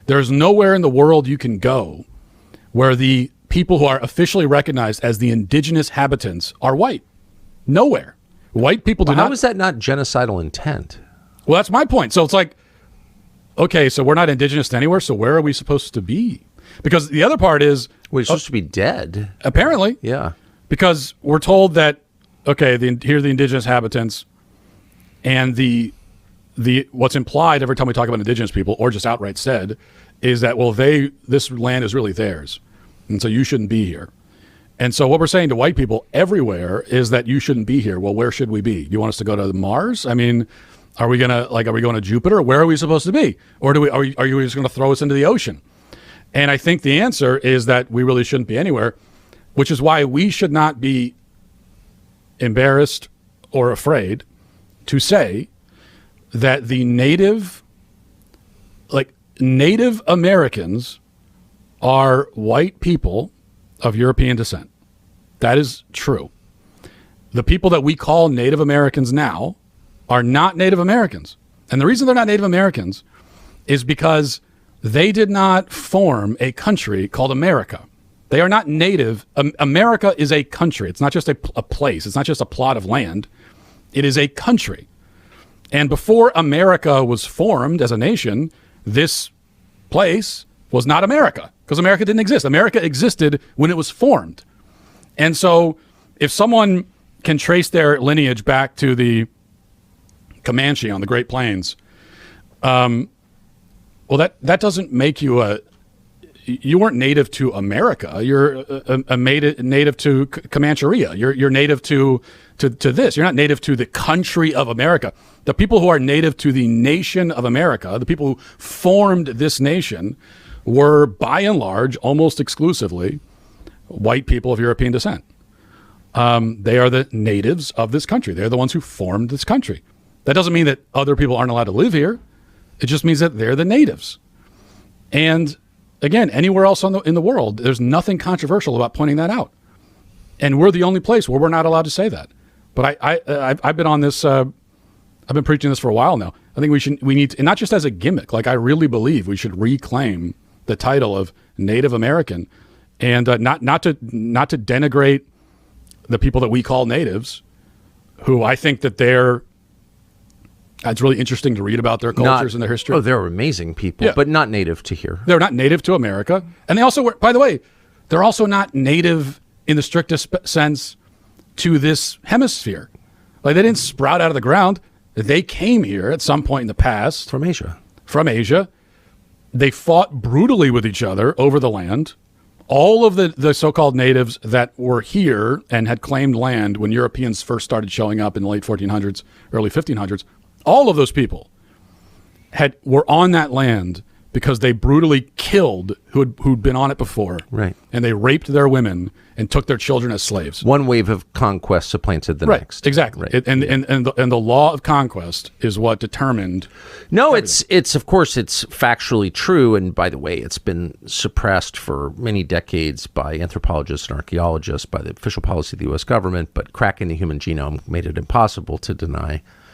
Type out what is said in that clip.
There's nowhere in the world you can go where the people who are officially recognized as the indigenous habitants are white. Nowhere. White people do not. How is that not genocidal intent? Well, that's my point. So it's like, okay, so we're not indigenous to anywhere, so where are we supposed to be? Because the other part is... We're supposed to be dead. Apparently. Yeah. Because we're told that, okay, here are the indigenous habitants, and the what's implied every time we talk about indigenous people, or just outright said, is that, well, this land is really theirs, and so you shouldn't be here. And so what we're saying to white people everywhere is that you shouldn't be here. Well, where should we be? Do you want us to go to Mars? I mean, are we going to Jupiter? Where are we supposed to be? Or are you just going to throw us into the ocean? And I think the answer is that we really shouldn't be anywhere, which is why we should not be embarrassed or afraid to say that the Native Americans are white people of European descent. That is true. The people that we call Native Americans now are not Native Americans. And the reason they're not Native Americans is because they did not form a country called America. They are not native. America is a country. It's not just a place. It's not just a plot of land. It is a country. And before America was formed as a nation, this place was not America, because America didn't exist. America existed when it was formed. And so if someone can trace their lineage back to the Comanche on the Great Plains, well, that doesn't make you you weren't native to America. You're native to Comancheria. You're native to this. You're not native to the country of America. The people who are native to the nation of America, the people who formed this nation, were by and large, almost exclusively, white people of European descent. They are the natives of this country. They're the ones who formed this country. That doesn't mean that other people aren't allowed to live here. It just means that they're the natives. And again, anywhere else in the world, there's nothing controversial about pointing that out. And we're the only place where we're not allowed to say that. But I've been on this, I've been preaching this for a while now. I think we need to, and not just as a gimmick, like I really believe we should reclaim the title of Native American, and not to denigrate the people that we call natives, who I think that it's really interesting to read about their cultures and their history. Oh, they're amazing people, but not native to here. They're not native to America. And they also were, by the way, they're also not native in the strictest sense to this hemisphere. Like, they didn't sprout out of the ground. They came here at some point in the past. From Asia. They fought brutally with each other over the land. All of the so-called natives that were here and had claimed land when Europeans first started showing up in the late 1400s, early 1500s, all of those people were on that land because they brutally killed who'd been on it before. Right. And they raped their women and took their children as slaves. One wave of conquest supplanted the next. Exactly. Right. And the law of conquest is what determined. No, everything. It's of course it's factually true, and by the way, it's been suppressed for many decades by anthropologists and archaeologists, by the official policy of the U.S. government, but cracking the human genome made it impossible to deny